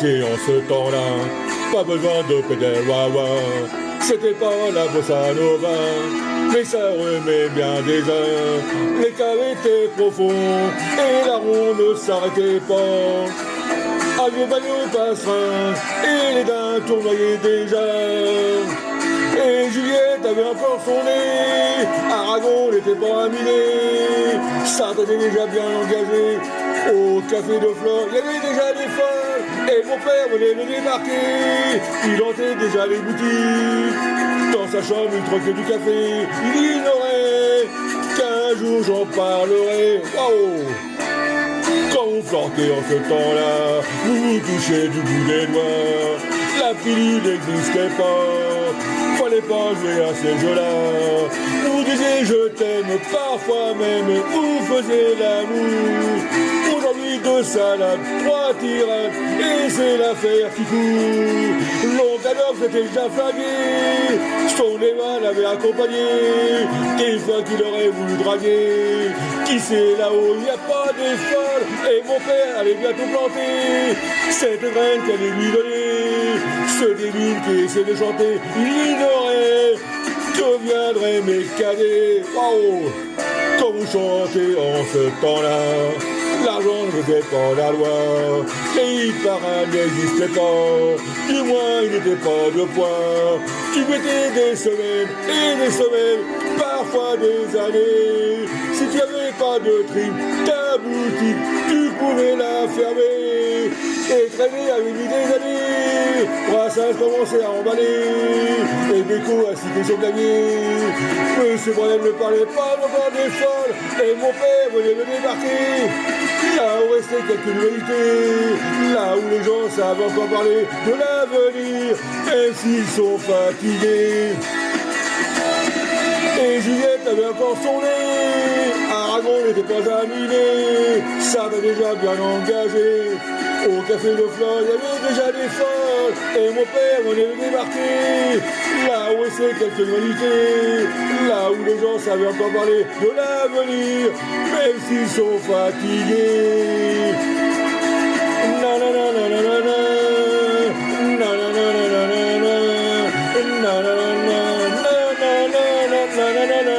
C'est en ce temps-là, pas besoin de pédale wawa. C'était pas la bossa nova, mais ça remet bien déjà. Les caves étaient profonds et la ronde ne s'arrêtait pas. Avion bagnot passerin et les daims tournoyaient déjà. Et Juliette avait encore son nez, Aragon n'était pas miné, ça était déjà bien engagé. Au café de Flore, il y avait déjà des folles, et mon père venait le démarquer, il hantait déjà les boutiques. Dans sa chambre, il troquait du café, il ignorait qu'un jour j'en parlerai. Waouh! Quand vous flirtez en ce temps-là, vous vous touchez du bout des doigts, la pilule n'existait pas, fallait pas jouer à ces jeux-là. Vous disiez je t'aime, parfois même vous faisiez l'amour. Aujourd'hui 2 salades, 3 tirades, et c'est l'affaire qui court. L'oncle Adolphe s'était déjà flagué, son Eva l'avait accompagné, des fois qu'il aurait voulu draguer. Qui sait là-haut, il n'y a pas des folles, et mon père allait bientôt planter cette graine qu'elle allait lui donner. Ce débile qui essaie de chanter, il ignorait que viendraient mes cadets. Waouh! Quand vous chantez en ce temps-là, l'argent ne faisait pas la loi, les parrains n'existaient pas, du moins il n'était pas de poids. Tu mettais des semaines et des semaines, parfois des années. Si tu n'avais pas de trim, ta boutique, tu pouvais la fermer. Et traîner avait mis des années, Brassens commençait à emballer, et Béco a cité son clavier. Monsieur Brunel ne parlait pas encore des folles, et mon père venait de débarquer. Là où restaient quelques nouvelles, là où les gens savent encore parler de l'avenir, et s'ils sont fatigués. Et Juliette avait encore son nez, Aragon n'était pas aminé, ça avait déjà bien engagé. Au café de Flore, il y avait déjà des folles, et mon père venait de débarquer. Là où c'est quelques nouvelles, là où les gens savaient encore parler de l'avenir, même s'ils sont fatigués. Na na na na na na na, na na na na na na na, na na na na na na na na na na.